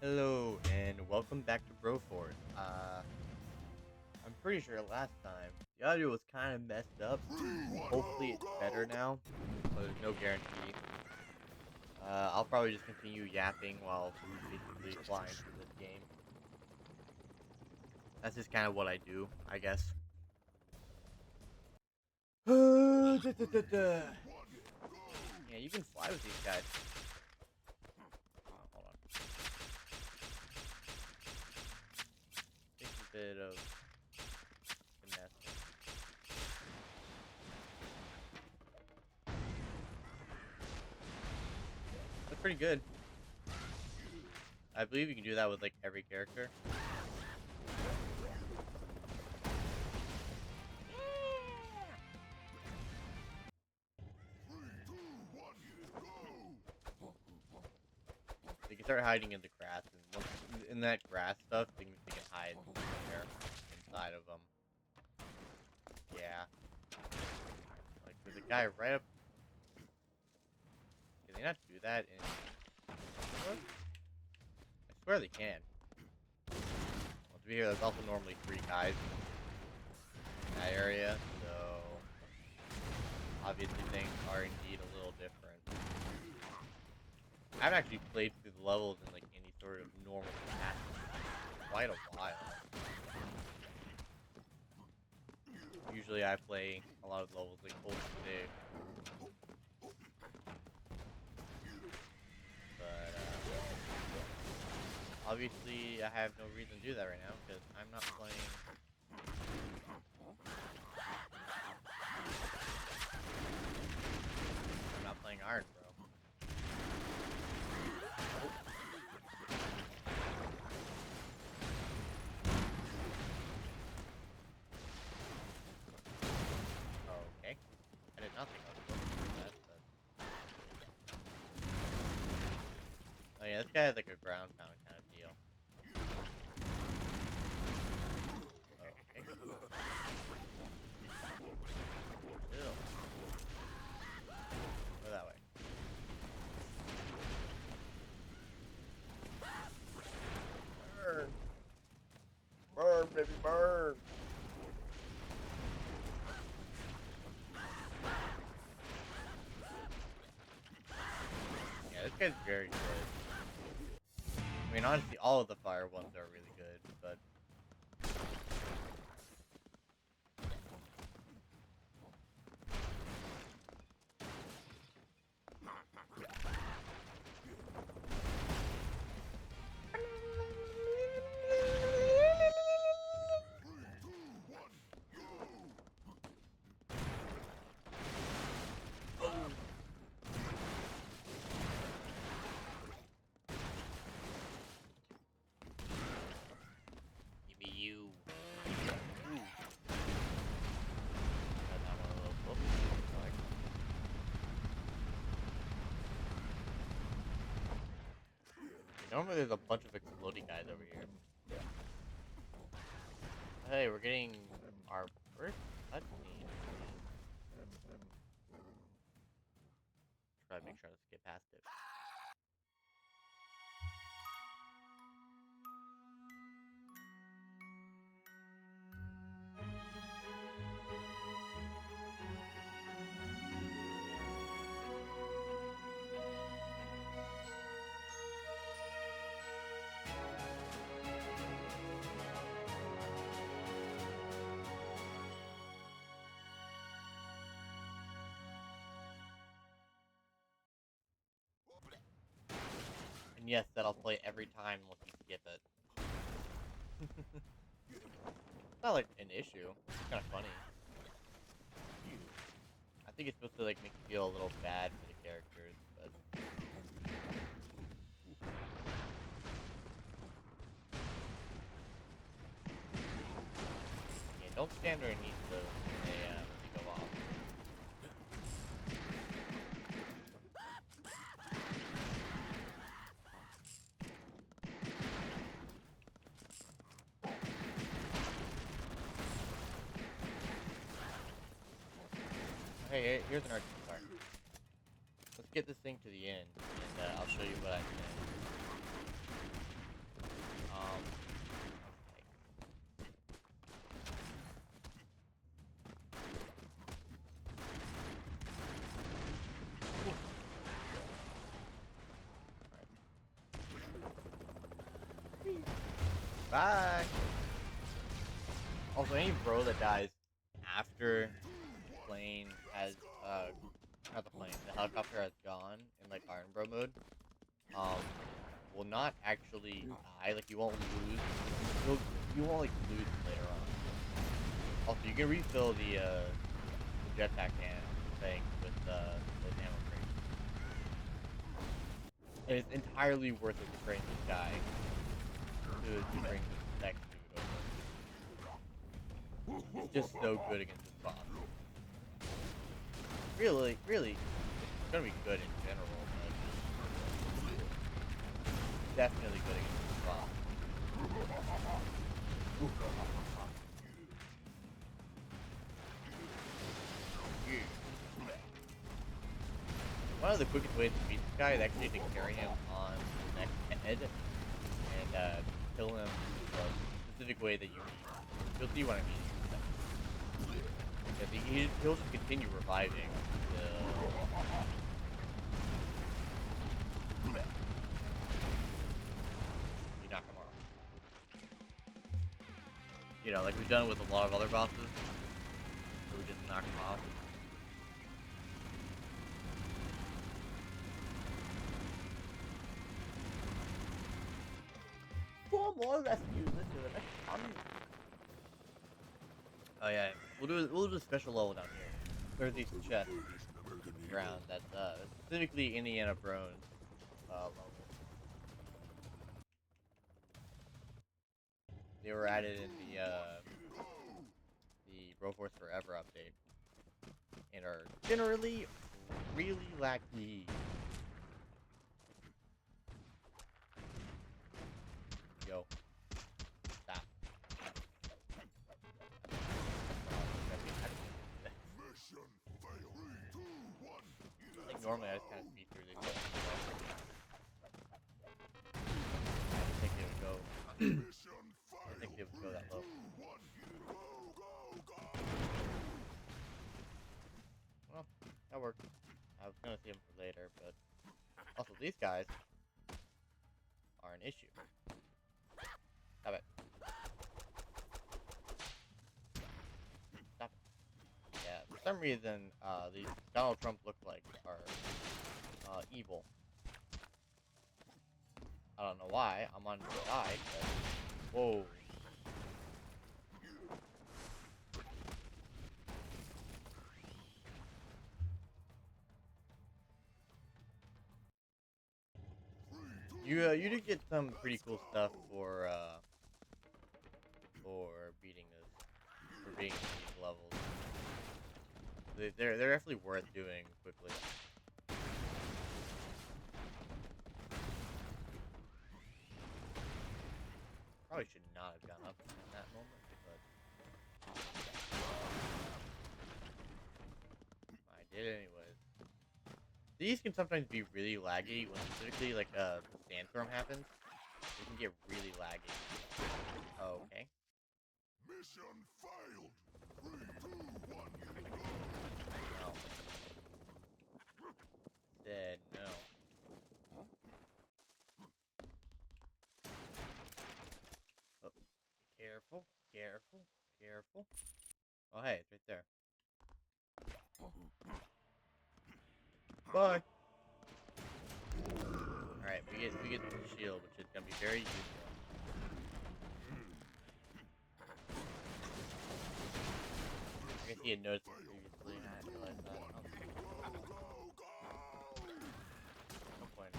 Hello and welcome back to Broforce. I'm pretty sure last time the audio was kind of messed up. Hopefully it's better now, but there's no guarantee. I'll probably just continue yapping while basically flying through this game. That's just kind of what I do, I guess. Yeah, you can fly with these guys. Hold on. Takes a bit of finesse. That's pretty good. I believe you can do that with like every character. They can start hiding in the grass, and once in that grass stuff, they can hide there inside of them. Yeah, like there's a guy right up. Can they not do that in? What? I swear they can. Well, to be here, there's also normally 3 guys in that area, so obviously things are indeed a little different. I haven't actually played through the levels in like any sort of normal capacity in quite a while. Usually I play a lot of levels like old today. But obviously I have no reason to do that right now because I'm not playing. I'm not playing Iron, bro. Oh, okay. I did not think I was supposed to do that, but oh yeah, this guy has like a ground pound kind of deal. Okay. Ew. Go that way. Burn! Burn, baby, burn! Yeah, this guy's very good. I mean, honestly, all of the fire ones are really good, but give me you. Ooh. Got that one a little close. Like, normally there's a bunch of exploding guys over here. Hey, we're getting our first cutscene. Try to make sure to skip past it. And yes, that I'll play every time once you skip it. It's not like an issue. It's kind of funny. I think it's supposed to like make you feel a little bad for the characters, but yeah, don't stand underneath those when they go off. Hey, here's an arcade card. Let's get this thing to the end, and I'll show you what I can. Bye. Also, any bro that dies after the plane has, not the plane, the helicopter has gone in like Iron Bro mode, um, will not actually die. Like you won't lose. You'll, you won't like lose later on. Also, you can refill the jetpack thing with those ammo crates. And it's entirely worth it to train this guy to bring this next dude over. It's just so good against this boss. Really, it's gonna be good in general, but definitely good against this boss. One of the quickest ways to beat this guy is actually to carry him on the next head and kill him the specific way that you need. You'll see what I mean. Yeah, he'll just continue reviving until... you knock him off. You know, like we've done with a lot of other bosses, so we just knock him off. 4 more rescues. Let's do it. Oh yeah, we'll do a special level down here. There's these chests around that's specifically Indiana Brown level. They were added in the Broforce Forever update and are generally really laggy. Yo. Stop. Like normally I just kind of speed through these. I didn't think they would go. I didn't think they would go that low. Well, that worked. I was gonna see them for later, but also these guys are an issue. Stop it. Stop it. Yeah, for some reason, these Donald Trump lookalikes are evil. I don't know why. I'm on the side, but whoa. You did get some pretty cool stuff for beating these levels. They're definitely worth doing quickly. Probably should not have gone up in that moment, but I did anyways. These can sometimes be really laggy when specifically like the sandstorm happens. They can get really laggy. Okay. Mission failed. 3, 2, 1, No. Said no. Oh, careful, careful, careful. Oh hey, it's right there. Bye. Alright, we get the shield, which is gonna be very useful. I guess he had noticed it previously, I didn't realize that. No point.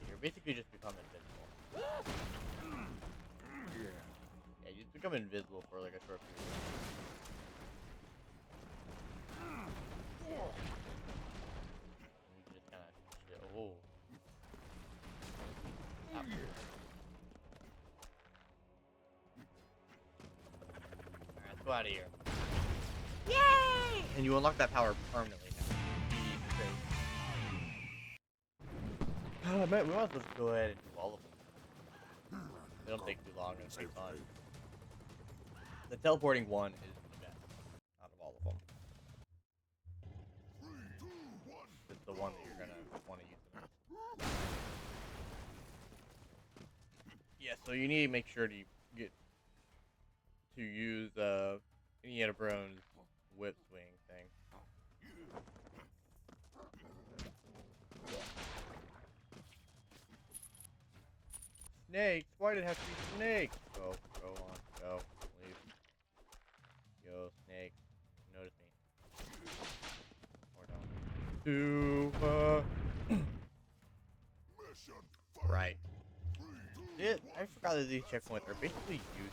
You're basically just become invisible. Yeah, you just become invisible for like a short period of time. And you can just kind of chill. Oh. Stop. Alright, let's go out of here. Yay! And you unlock that power permanently now. Man, we might as well go ahead and do all of them. They don't take too long, it's pretty fun. The teleporting one is the best out of all of them. 3, 2, the one that you're gonna want to use the most. Yeah, so you need to make sure to use Indiana Brown's whip swing thing. Snakes? Why did it have to be snakes? Go on, go, leave. Yo, snake, notice me. Or don't. Mission Right. failed. I forgot that these checkpoints are basically useless.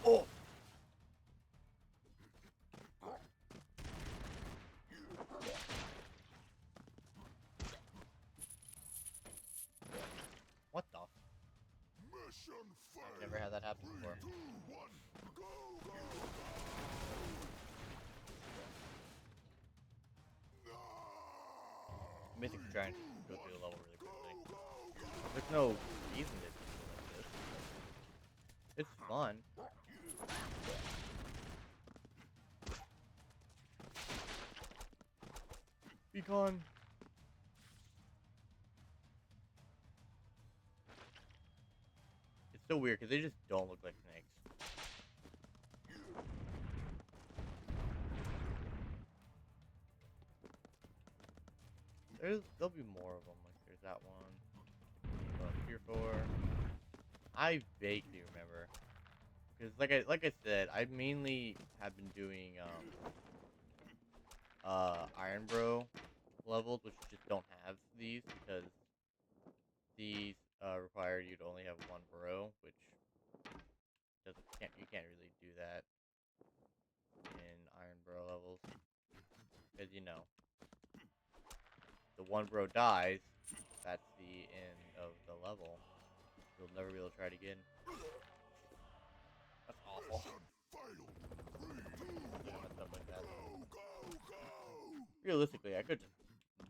Oh! What the? Mission failed. I've never had that happen before. 3, 2, 1, go, go, go. I'm basically trying to go through the level really quickly. There's no reason to do like this. It's fun. Be gone. It's so weird because they just don't look like snakes. There'll be more of them. Like there's that one. Here for. I vaguely remember because like I said, I mainly have been doing Iron Bro levels, which just don't have these because these require you to only have one bro, which you can't really do that in Iron Bro levels because the one bro dies, that's the end of the level. You'll never be able to try it again. That's awful. Mission failed. 3, 2, 1, Stuff like that. go, go, go. Realistically, I could just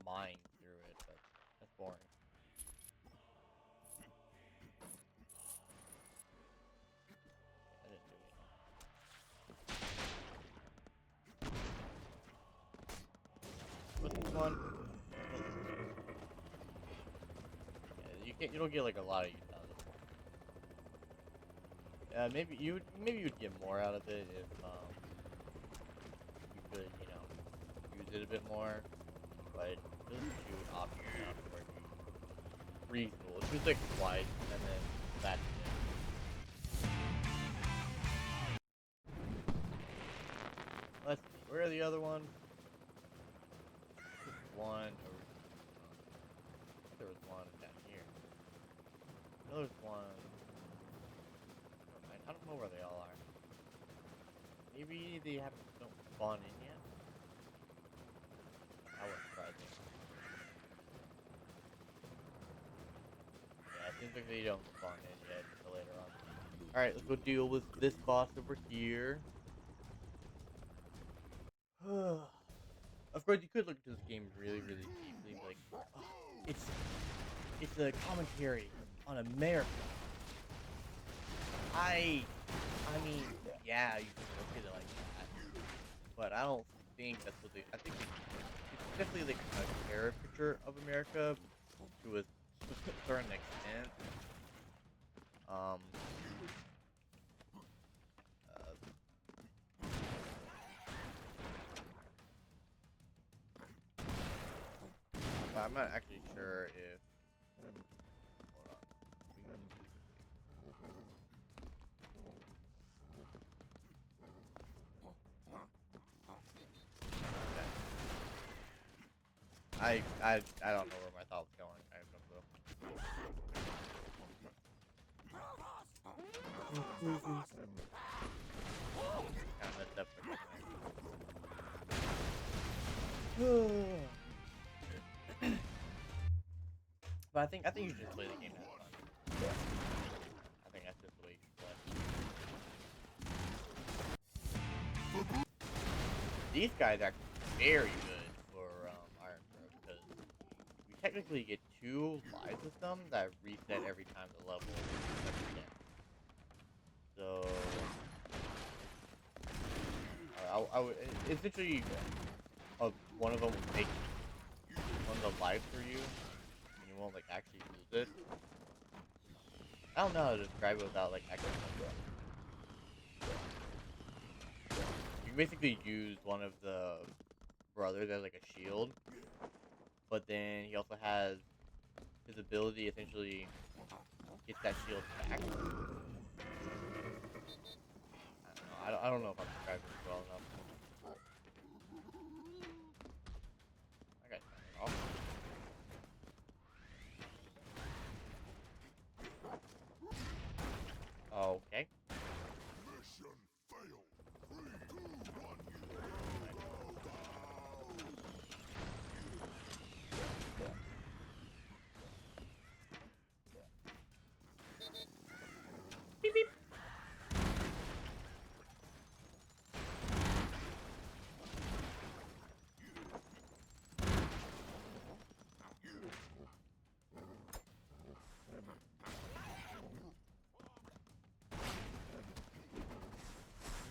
mine through it, but that's boring. I didn't do anything. What's this one? Yeah, you don't get like a lot of use out of it. Maybe you'd get more out of it if you could use it a bit more, but it doesn't do an option enough where you reasonable. It's just like twice and then that's it. Let's see, where are the other ones? There's one over. There was one down here. I know there's one. Never mind, I don't know where they all are. Maybe they don't spawn in yet. That wouldn't surprise me. Yeah, it seems like they don't spawn in yet until later on. Alright, let's go deal with this boss over here. Of course, you could look into this game really, really deeply and be like, oh, it's a commentary on America. I mean, yeah, you can look at it like that, but I don't think that's what I think it's definitely like a caricature of America to a certain extent. But I'm not actually sure if. Hold on. I don't know where my thought was going. I have no clue. Kind of messed up for But I think you should just play the game to have fun. I think that's just the way you should play. These guys are very good for Iron Bro because you technically get 2 lives with them that reset every time the level is. So I would essentially one of them will take one of the lives for you, and you won't like actually lose it. I don't know how to describe it without like actually. You can basically use one of the brothers as like a shield, but then he also has his ability essentially gets that shield back. I don't know if I'm describing it well enough. I got it off. Okay. Mission failed. 3, 2, 1, go, go, go. Beep beep.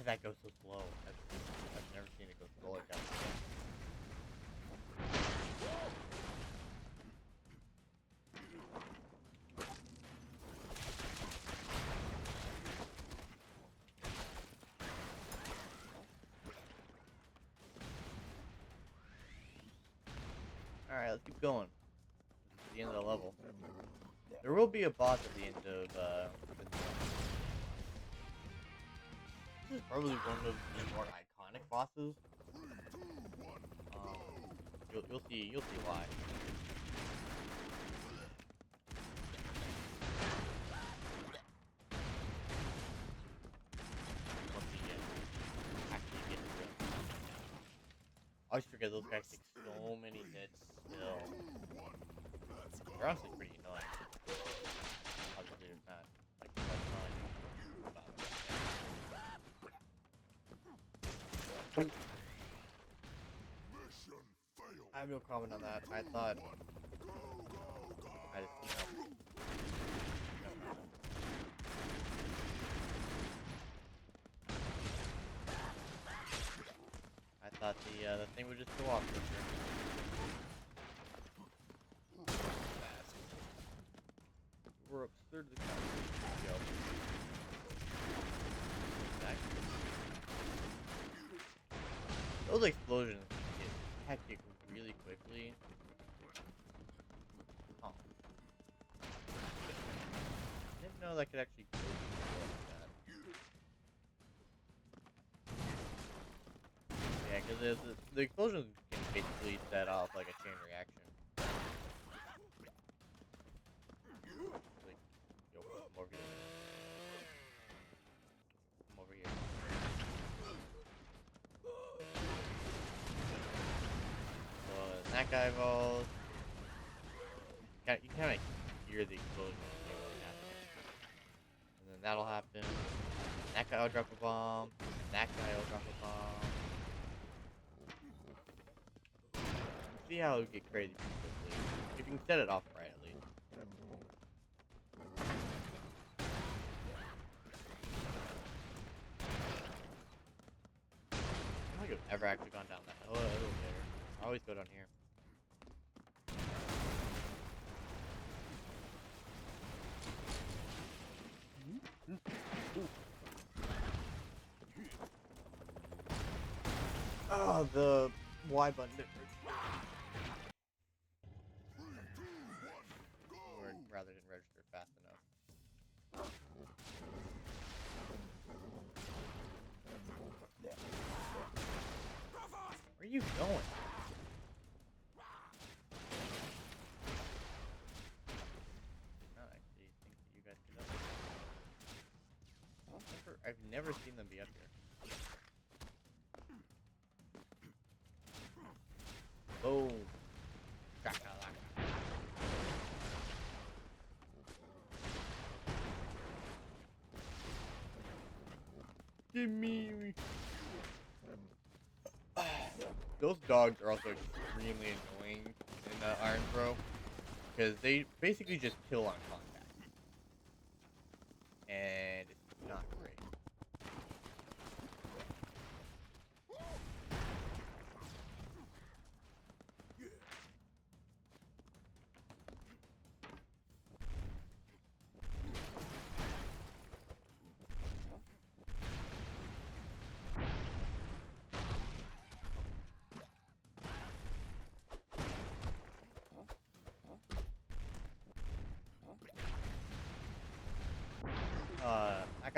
That goes so slow. I've never seen it go slow like that. Alright, let's keep going. This is the end of the level. There will be a boss at the end of this is probably one of the more iconic bosses. You'll see why. Once you actually get to it. I always forget those guys take so many hits still. They're honestly pretty annoying. Obviously it's not like the best time. Mission failed. I have no comment on that. I thought I just, I thought the thing would just go off for sure. We're absurd to the couch. Yo. Those explosions get hectic really quickly. Oh. I didn't know that could actually go like that. Yeah, because the explosions can basically set off like a chain reaction. Like, yo, come over here. Come over here. So that guy falls. You kind of hear the explosion happening. And then that'll happen. That guy will drop a bomb. That guy will drop a bomb. See how it would get crazy pretty quickly. If you can set it off right, at least. I don't think I've ever actually gone down that elevator. I always go down here. Oh, the Y button didn't or rather didn't register fast enough. Where are you going? No, I actually think that you guys get up here. I've never seen them be up here. Boom. Shakalaka. Give me. Those dogs are also extremely annoying in Iron Throw because they basically just kill on contact, and it's not great.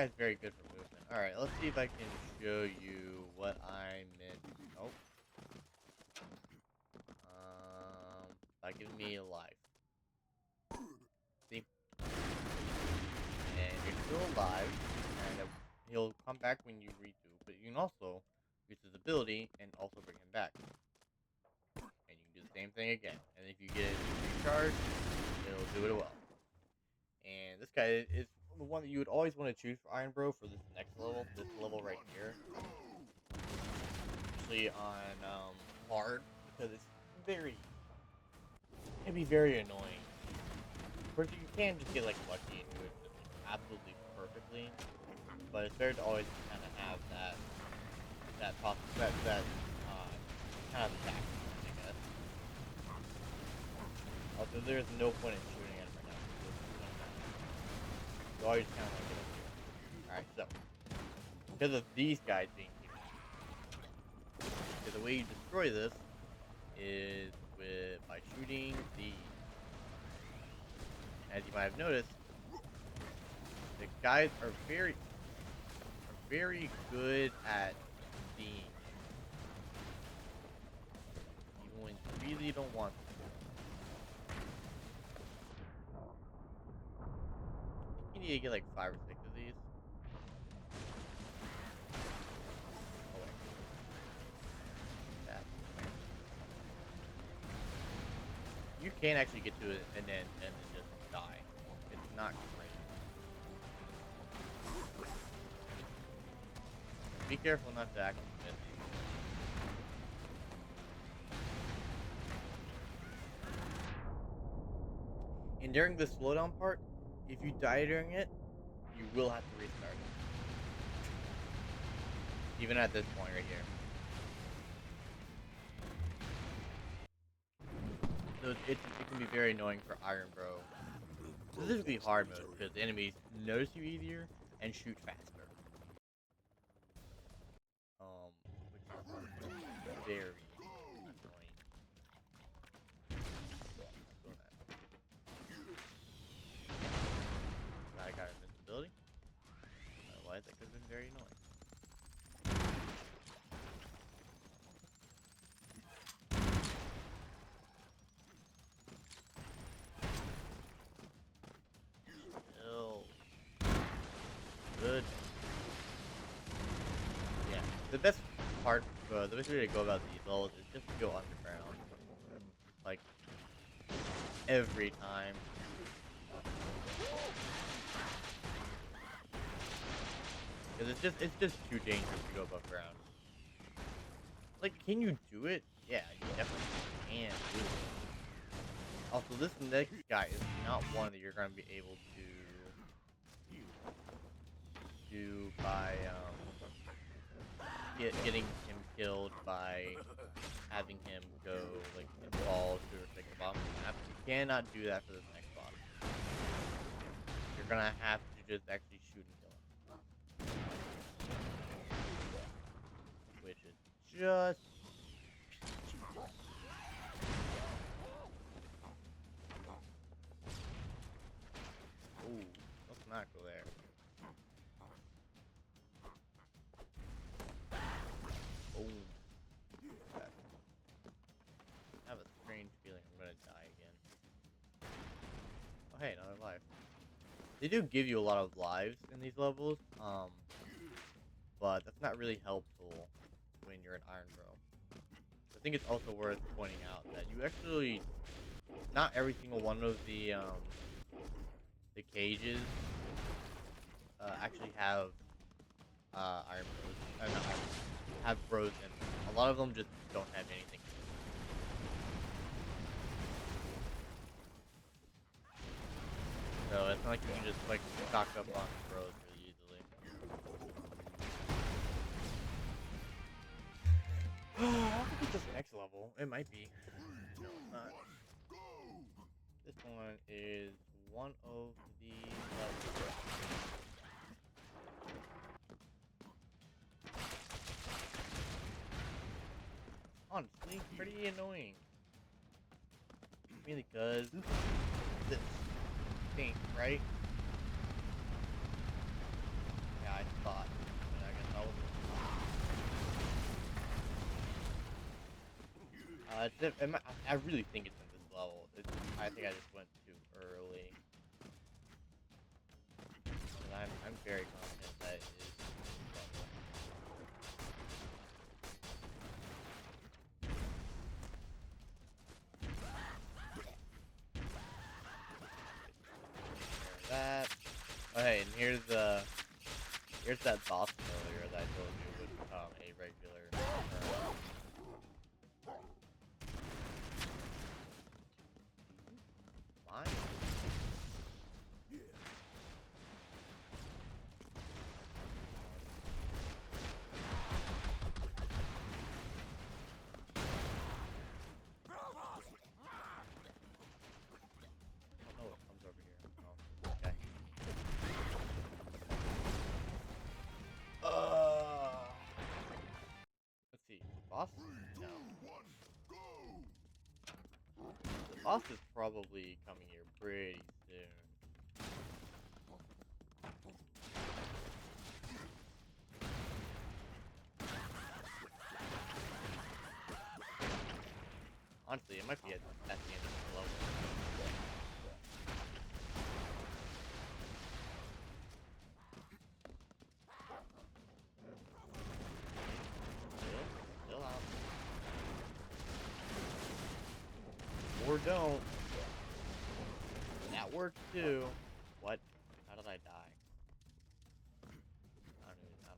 guy's very good for movement. Alright, let's see if I can show you what I meant. Oh. By giving me a life. See? And you're still alive, and he'll come back when you redo, but you can also use his ability and also bring him back. And you can do the same thing again. And if you get it recharged, it'll do it well. And this guy is the one that you would always want to choose for Iron Bro for this next level, this level right here. Especially on hard, because it can be very annoying. Of course, you can just get like lucky and do it just like, absolutely perfectly, but it's better to always kind of have that kind of attack, I guess. Also, there's no point in shooting at him right now. So I just kind of like get up here. Alright, so because of these guys being here, the way you destroy this is by shooting these. As you might have noticed, the guys are very good at seeing, even when you really don't want to. I think you need to get like 5 or 6 of these. Oh wait, that. You can actually get to an end and then just die. It's not great. Be careful not to actually miss. And during the slowdown part, if you die during it, you will have to restart it. Even at this point right here. So it can be very annoying for Iron Bro. Specifically hard mode, because the enemies notice you easier and shoot faster. Which is very annoying. I got invincibility. Otherwise, that could have been very annoying. Still good. Yeah, the best part, the best way to go about these levels is just to go underground, like every time. Because it's just too dangerous to go above ground. Like, can you do it? Yeah, you definitely can do it. Also, this next guy is not one that you're going to be able to do by getting him killed by having him go like fall to like the bottom of the map. You cannot do that for this next boss. You're gonna have to just actually shoot and kill him, which is just. Ooh, let's not go there. Oh. I have a strange feeling I'm gonna die again. Oh hey, another life. They do give you a lot of lives in these levels, but that's not really helpful when you're an Iron Bro. I think it's also worth pointing out that you actually, not every single one of the cages actually have Iron Bros. Not Iron, have bros in them. A lot of them just don't have anything. So it's not like you can just like stock up on bros really easily. I think it's this next level. It might be. No, it's not. This one is one of the levels. Honestly, pretty annoying. Mainly because this thing, right? I thought. But I guess I was. I really think it's in this level. I think I just went too early. And I'm very confident that it is in this level. That. Oh, hey, and here's that boss failure that I told you would become a regular. Fine. I don't know what comes over here. Oh, okay. Let's see. Boss? No. The boss is probably coming here pretty soon. Honestly, it might be at the end of the level. Still out. Or don't. That works too. What? How did I die? I don't even know.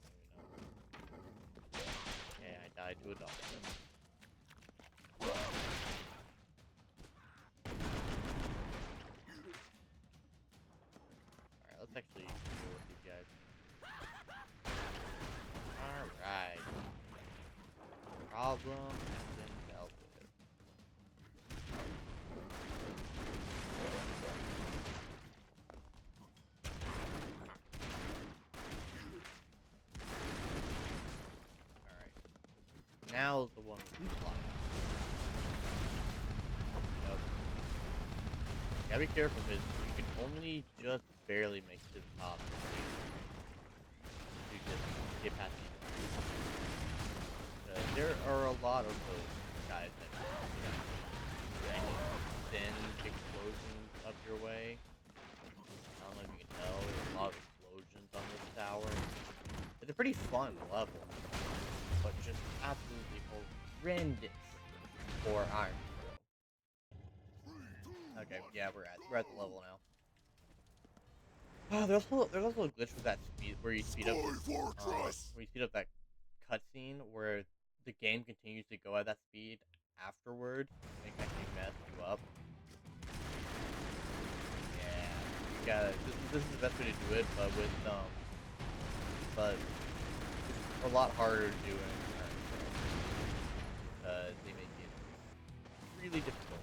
Okay, I died to a dog. Alright, let's actually deal with these guys. Alright. Problem has been dealt with. Alright. Now's the one with the fly. Nope. Gotta be careful because you can only just barely make it to the top. You just get past these. There are a lot of those guys that send explosions up your way. I don't know if you can tell, there's a lot of explosions on this tower. It's a pretty fun level, but just absolutely horrendous for Iron Throw. Okay, yeah, we're at the level now. There's also a glitch with that speed where you speed up that cutscene where the game continues to go at that speed afterward and it can actually mess you up. Yeah, you gotta. This is the best way to do it, but it's a lot harder to do in because they make it really difficult.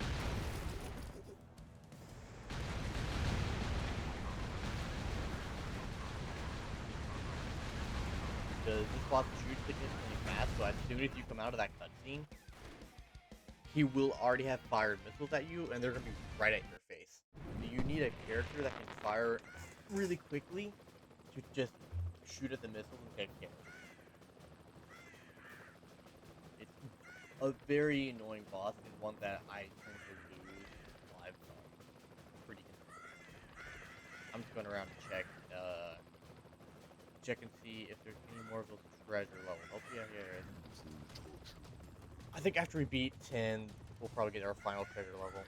Because this boss shoots significantly fast, so as soon as you come out of that cutscene, he will already have fired missiles at you, and they're going to be right at your face. So you need a character that can fire really quickly to just shoot at the missiles and take care. It's a very annoying boss, and one that I tend to lose live pretty consistently. I'm just going around to check and see if there's any more of those treasure levels. Oh, yeah, here it is. I think after we beat 10, we'll probably get our final treasure level.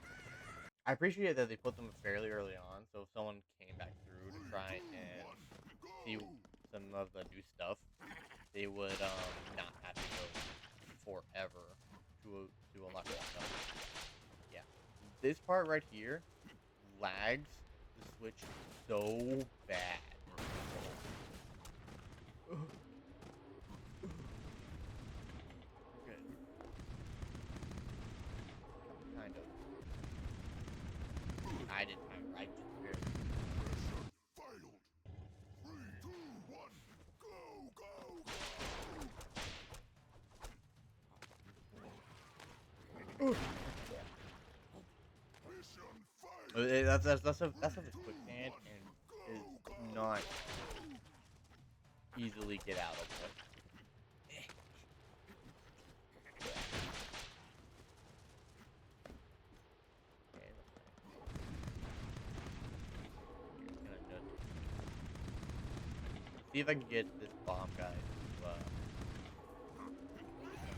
I appreciate that they put them fairly early on, so if someone came back through to try and see some of the new stuff, they would not have to go forever to unlock that stuff. Yeah, this part right here lags the Switch so bad. Okay. Kind of. I didn't have right just barely. Failed. 3, 2, 1, go, go, go. That's a quick hand and is not easily get out of it. Okay, see if I can get this bomb guy to come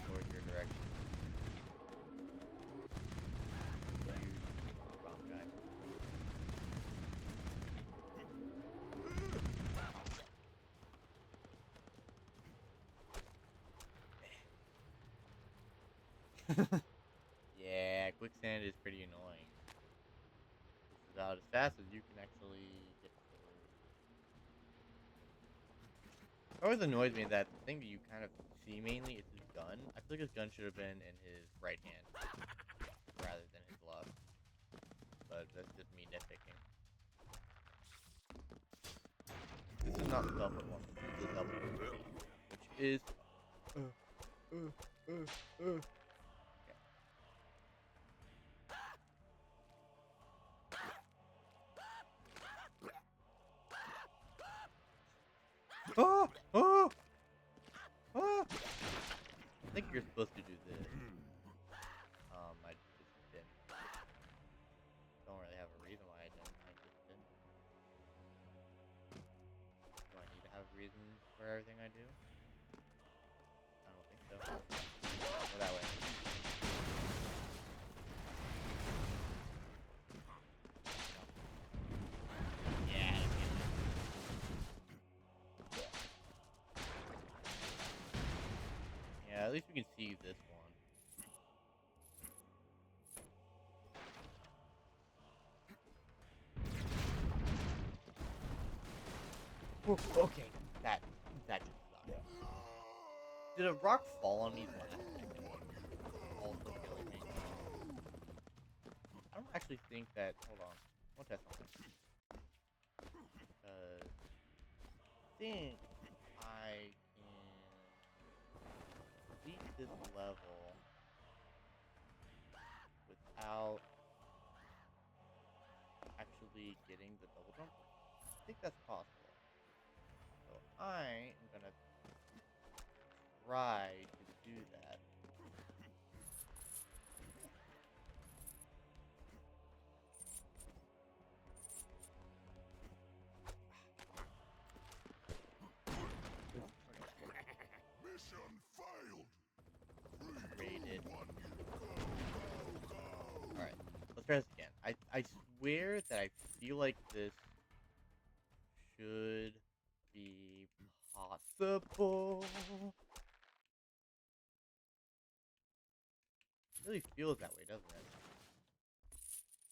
towards your direction. Huge bomb guy. Yeah, quicksand is pretty annoying. This is about as fast as you can actually get through. It always annoys me that the thing that you kind of see mainly is his gun. I feel like his gun should have been in his right hand rather than his left. But that's just me nitpicking. This is not the double one. This is the double one. Which is okay. Oh! Oh! Oh! I think you're supposed to do this. I just didn't. Don't really have a reason why I didn't. I just didn't. Do I need to have reasons for everything I do? I don't think so. Go that way. Yeah. Yeah, at least we can see this one. Ooh, okay, that just sucked. Did a rock fall on me last second? Also killing me. I don't actually think that. Hold on, I want to test something. Because I think I can complete this level without actually getting the double jump. I think that's possible. So I am gonna try to do that. Mission failed. Rated. Alright, let's try this again. I swear that I feel like this should be possible. It really feels that way, doesn't it?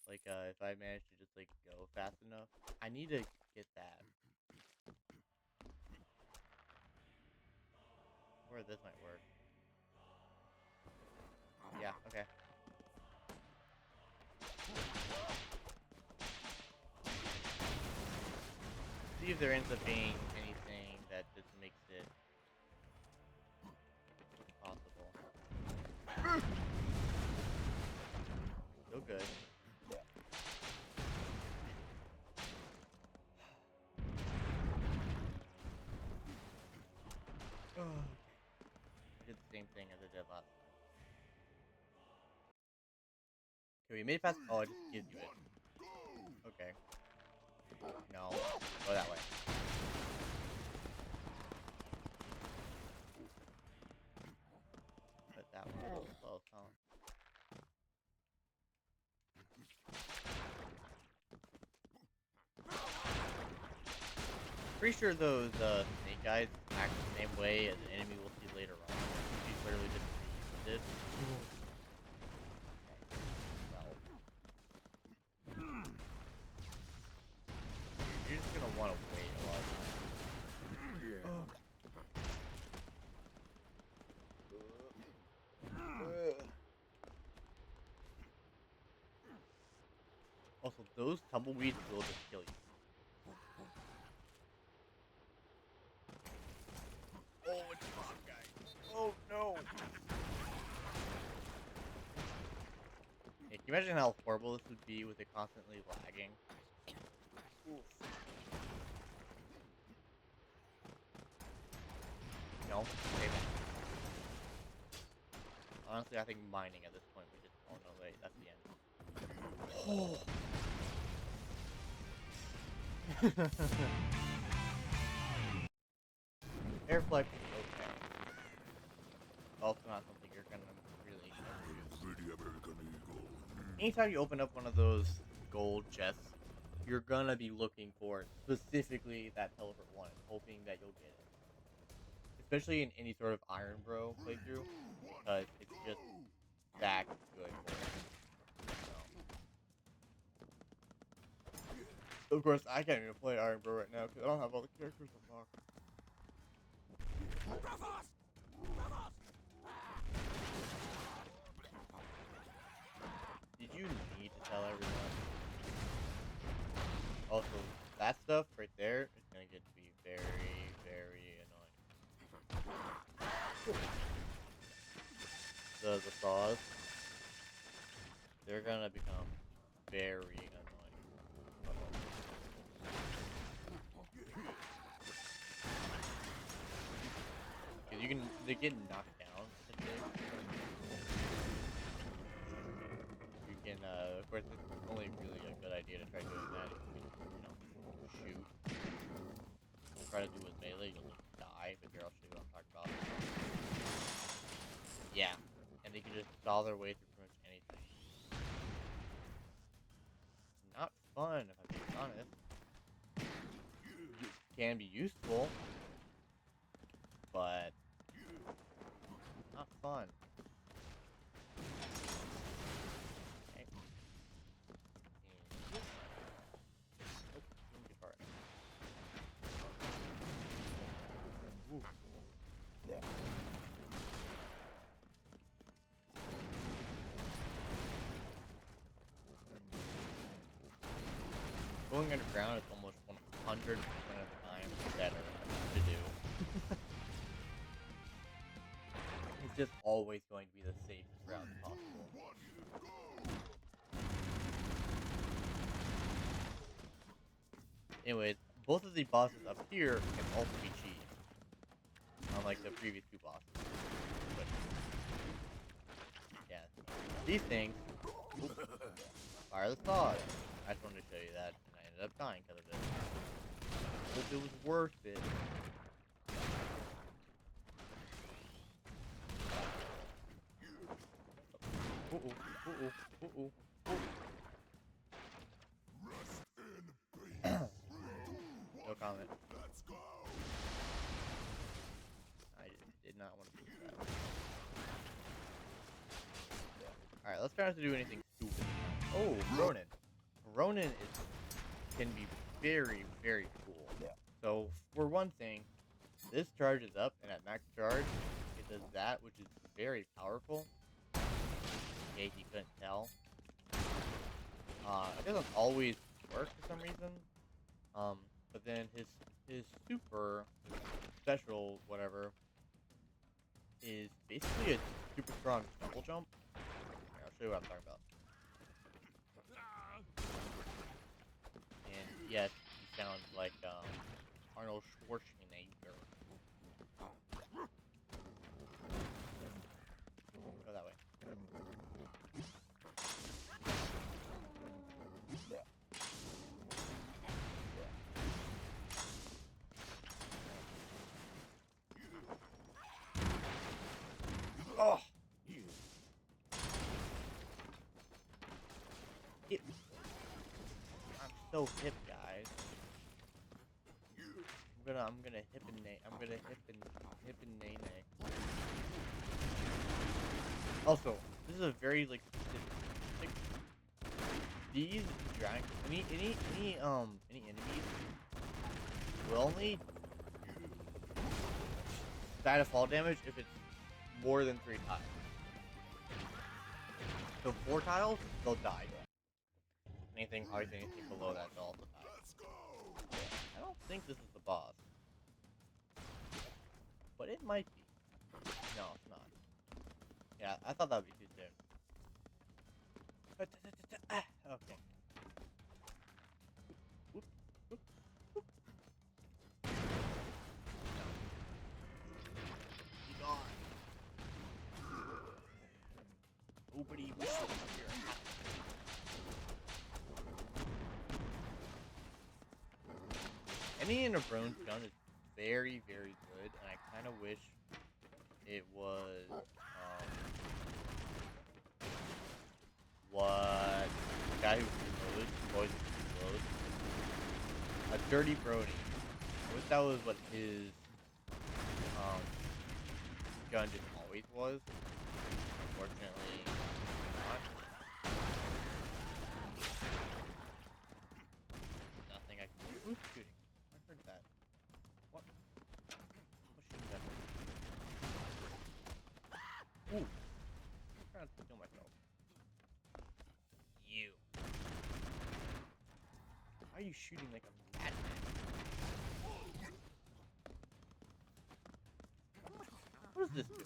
Like, if I manage to just, like, go fast enough. I need to get that. Or this might work. Yeah, okay. See if there ends up being anything that just makes it possible. Still good. I did the same thing as I did last time. Okay, we made it past. Oh, it just gives you it. Okay. No. Go that way. But that one was a little close, huh? Pretty sure those snake guys act the same way as an enemy we'll see later on. We literally just did. Well, you're just gonna want to wait a lot of time. Also, those tumbleweeds will just kill you. Oh, it's a bomb guy. Oh no! Hey, can you imagine how horrible this would be with it constantly lagging? Oof. No, save it. Honestly, I think mining at this point. We just. Oh no, wait, that's the end. Oh. Air flex is okay. Also not something you're gonna really ever use. The American Eagle. Anytime you open up one of those gold chests, you're gonna be looking for specifically that teleport one, hoping that you'll get it. Especially in any sort of Iron Bro playthrough, because it's just that good for it. So. Of course, I can't even play Iron Bro right now because I don't have all the characters unlocked. Broforce! Did you need to tell everyone? Also, that stuff right there is gonna get to be very, very annoying. The saws, they're gonna become very annoying. Cause they get knocked down. You can, of course, it's only really a good idea to try doing that if you can, shoot. Try to do with melee, you'll just die, but here I'll show you what I'm talking about. Yeah, and they can just saw their way through pretty much anything. Not fun, if I'm being honest. It can be useful, but not fun. Okay. Nope, didn't get far enough. Ooh. Yeah. Going underground is almost 100% of the time better to do. It's just always going to be the safest route possible. Anyways, both of the bosses up here can also be cheated, unlike the previous two bosses. But yeah, these things fire the saws. I just wanted to show you that, and I ended up dying because of it. I hope it was worth it. No comment. Let's go. I did not want to do that. Alright, let's try not to do anything stupid. Oh, Ronin. Ronin can be very, very cool. So, for one thing, this charges up, and at max charge, it does that, which is very powerful. In case you couldn't tell. It doesn't always work for some reason. But then his super special whatever is basically a super strong double jump. Here, I'll show you what I'm talking about. And yes, he sounds like Arnold Schwarzenegger. Go that way. Oh! Hip. I'm so hip, guys. I'm gonna hip and nay. I'm gonna hip and nay nay. Also, this is a very like these dragons. Any enemies will only die to fall damage if it's more than 3 tiles. So 4 tiles, they'll die. Obviously anything below that, they'll also die. I don't think this is the boss, but it might be. No, it's not. Yeah, I thought that would be too soon. Okay. Whoop, whoop, whoop. What do you wish for here? Any in a Brown's gun is very, very good, and I kind of wish it was, what the guy who proposed, always proposed, a dirty Brony. I wish that was what his, gun just always was. Unfortunately, not. Nothing I can do. Who's shooting? I heard that. What? What's shooting that? Ooh. I'm trying to kill myself. You. Why are you shooting like a madman? What does this do?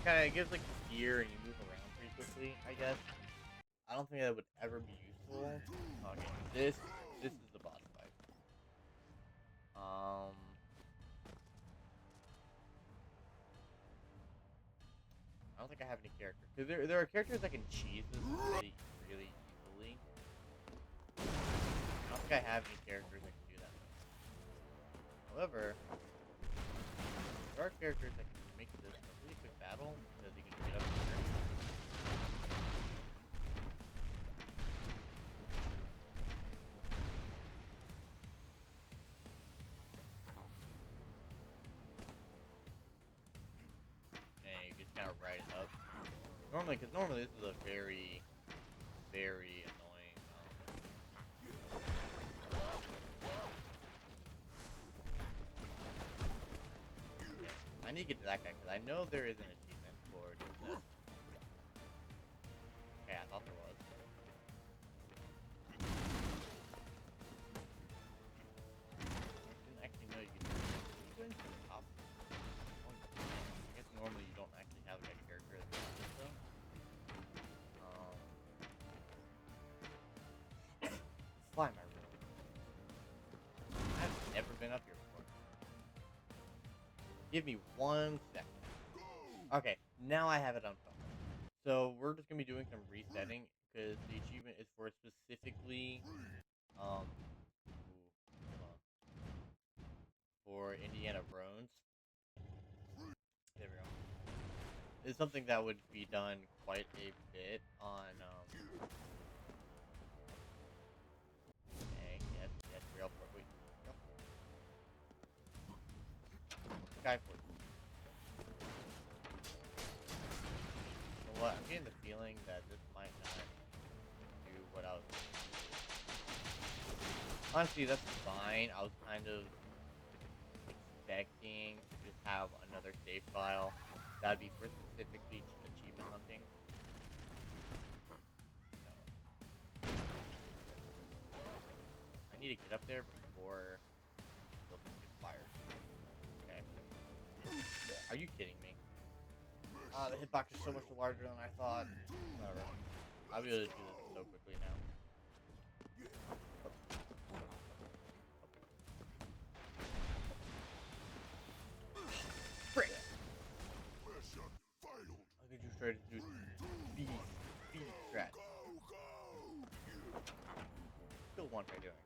Kind of gives like gear and you move around pretty quickly, I guess. I don't think that would ever be useful. Okay, this is the boss fight. I don't think I have any characters. Cause there are characters that can cheese this really, really easily. I don't think I have any characters that can do that. However, there are characters that can make this a really quick battle because you can get up here. And you just kind of ride it up. Normally, because normally this is a very, very annoying. Yeah, I need to get to that guy because I know there is an achievement for doing this. Okay, I thought there was. I didn't actually know you could do this. Can you go into the top? I guess normally you don't actually have a character that does this though. Fly my room. I've never been up here before. Give me 1 second. Okay, now I have it on phone. So we're just gonna be doing some resetting because the achievement is for specifically, hold on, for Indiana Brones. There we go. It's something that would be done quite a bit on, okay, yes, real for wait, real Skyforce. You know what? I'm getting the feeling that this might not do what I was. Honestly, that's fine. I was kind of expecting to just have another save file that'd be for specifically achievement hunting. So, I need to get up there before building gets fired. Okay. Are you kidding me? The hitbox is so much larger than I thought. Whatever. I'll be able to do this so quickly now. Frick! Mission failed. Look at you try to do speed strat. Still one try doing.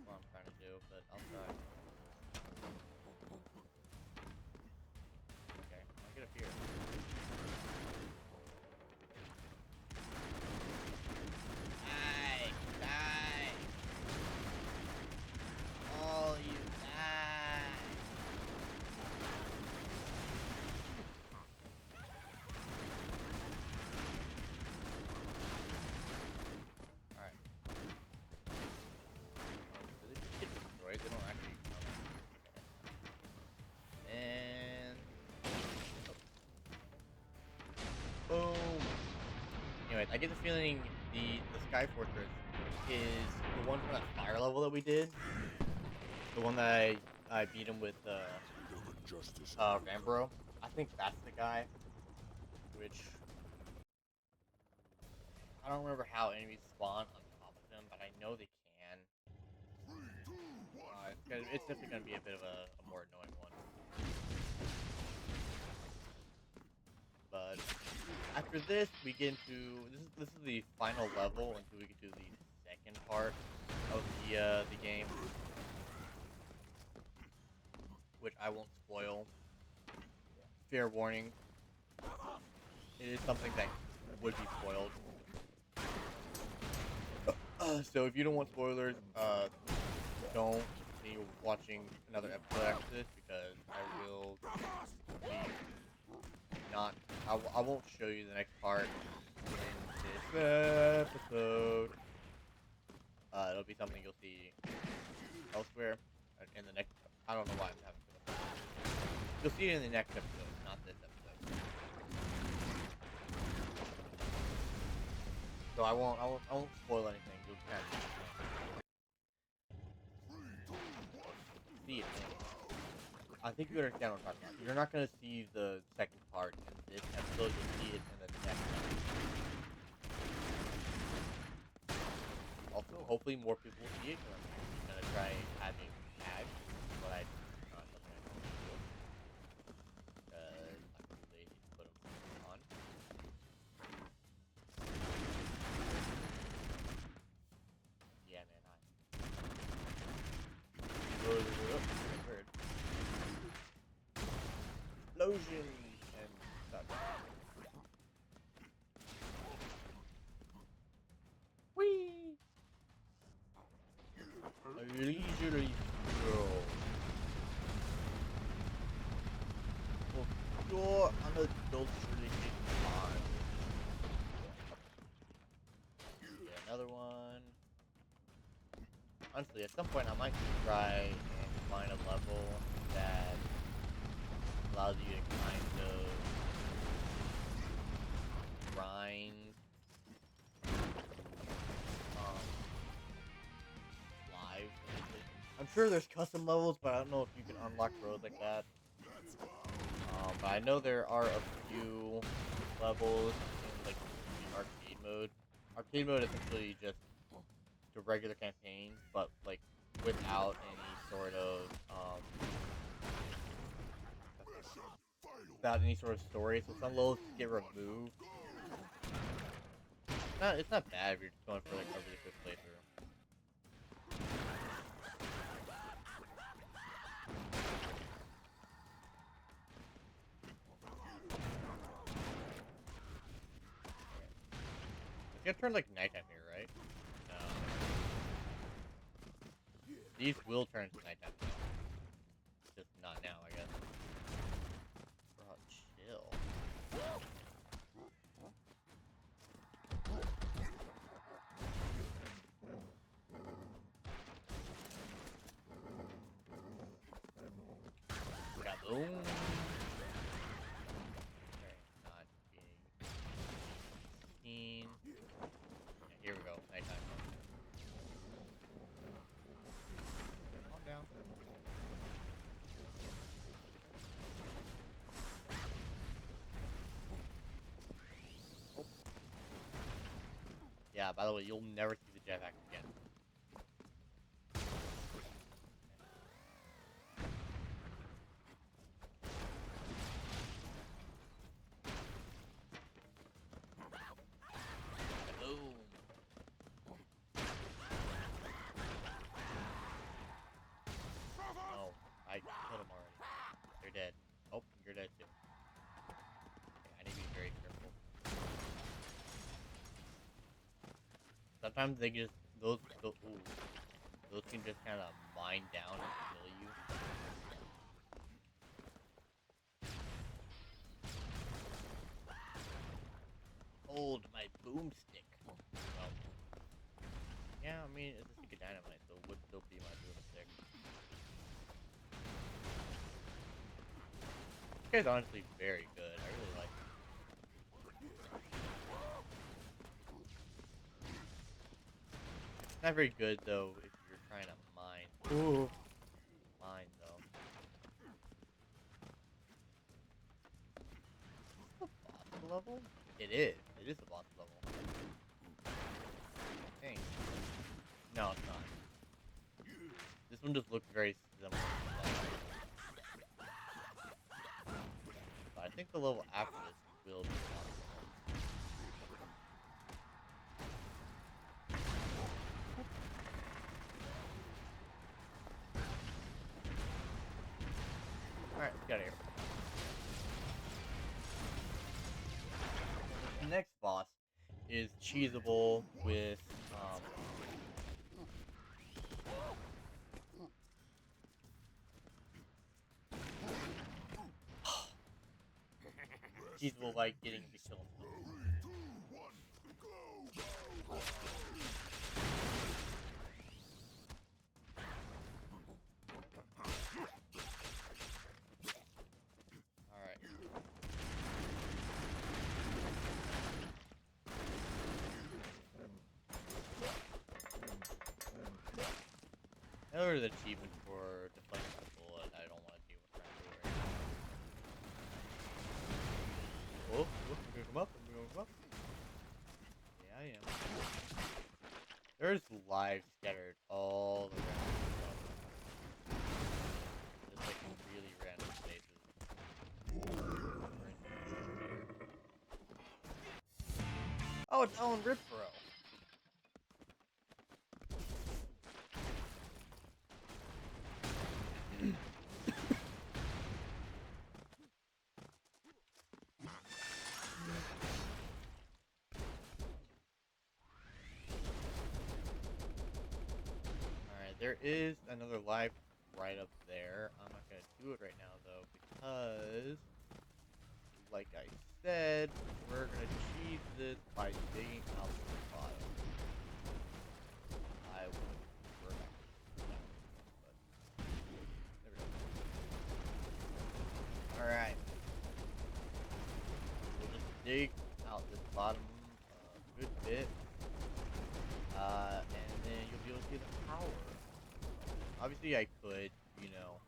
What I'm trying to do, but I'll try. Okay, I'll get up here. Die! All you die! Alright. So they just get destroyed, they don't actually come. And boom. Anyways, I get the feeling the Sky Fortress is the one from that fire level that we did. The one that I beat him with Justice. Rambro. I think that's the guy. which I don't remember how enemies spawn on top of them, but I know they can. It's definitely going to be a bit of a more annoying one. But after this, we get into this is the final level until we get to the second part of the game, which I won't spoil. Fair warning, it is something that would be spoiled. So if you don't want spoilers, don't continue watching another episode after this because I will be not. I won't show you the next part in this episode. It'll be something you'll see elsewhere in the next. I don't know why I'm having so much. You'll see it in the next episode, not this episode. So I won't spoil anything. You'll kind of see it. I think you understand what I'm talking about. You're not gonna see the second part in this episode. You'll see it in the next episode. Also, hopefully more people will see it. I'm gonna try having tags, but I not something I don't do because I'm too lazy to put them on. Yeah, man. Bird. Explosions and such. Whee! A leisurely stroll. For sure, unadulterated fun. Get another one. Honestly, at some point I might try and find a level that allows you to kind of grind lives. I'm sure there's custom levels, but I don't know if you can unlock roads like that. But I know there are a few levels in like the arcade mode. Arcade mode is essentially just the regular campaign, but like without any sort of story. So some levels get removed. It's not bad if you're just going for like a really quick playthrough. It's gonna turn like nighttime here, right? No. These will turn to nighttime. Just not now, I guess. Bro, chill. Kaboom! Not being seen. Yeah, here we go. Nighttime. Calm down. Oh. Yeah, by the way, you'll never see the jetpack again. Boom. Oh, I killed them already. They're dead. Oh, you're dead too. Okay, I need to be very careful. Sometimes they just those can just kind of mine down and kill you. Hold my boomstick. Yeah, I mean it's a stick of dynamite, so it would still be my boomstick. This guy's honestly very good. I really like him. Not very good though if you're trying to mine. Ooh. Mine though. Is this possible? level? It is. It is a boss level. Dang. No, it's not. This one just looks very similar to that. But I think the level after this will be a boss level. Alright, let's get out of here. The next boss is cheesable with cheesable like getting to kill himself. 3, 2, 1, go! Alright. There's an achievement for deflecting the bullet. I don't want to deal with that right. Oh, I'm gonna come up. I'm gonna come up. Yeah, I am. There's lives scattered all around. Just like in really random places. Oh, it's Ellen Ripbro. Alright, there is another life right up there. I'm not gonna do it right now though, because like I said, we're gonna cheese this by digging out the bottom. I would prefer that, but there we go. Alright. We'll just dig out this bottom good bit. And then you'll be able to see the power. Obviously I could, you know,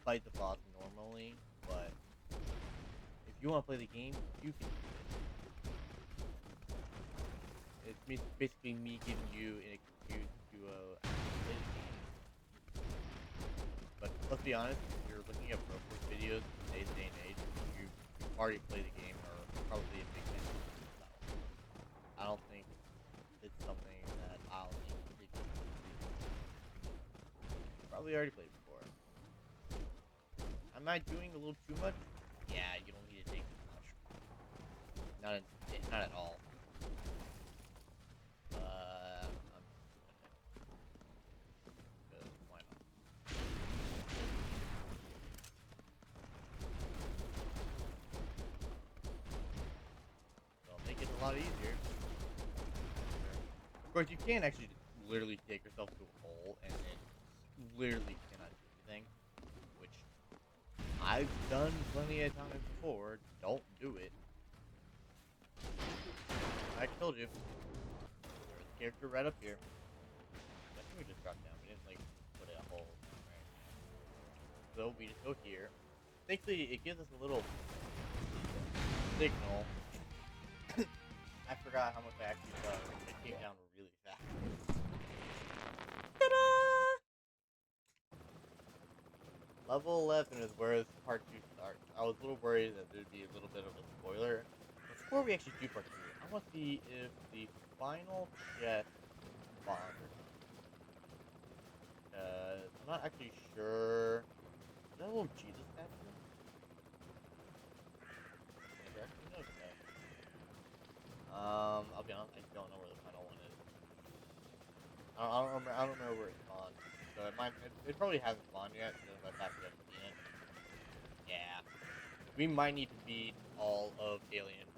fight the boss normally, but if you want to play the game, you can do it. It's basically me giving you an excuse to play the game. But let's be honest, if you're looking at Broforce videos in today's day and age, you already play the game or probably a big fan of it. So I don't think it's something that I'll need to repeat. Probably already played before. Am I doing a little too much? Yeah, you don't need to take too much. Not at all. I'm doing it. Why not? It'll make it a lot easier. Of course, you can actually just literally take yourself to a hole and then literally cannot do anything, which I've done plenty of times before. Don't do it. I told you. There's a character right up here. I think we just dropped down. We didn't like put a hole. Right? So we just go here. Thankfully, it gives us a little signal. I forgot how much I actually done. It came down really fast. Ta-da! Level 11 is where this part 2 starts. I was a little worried that there'd be a little bit of a spoiler. Before we actually do part 2, I want to see if the final chest spawns or not. I'm not actually sure. Is that a little Jesus statue? Never actually noticed that. I'll be honest, I don't know where the final one is. I don't remember where it spawned. So it probably hasn't spawned yet, because I thought we hadn't seen it. Yeah. We might need to beat all of Alien.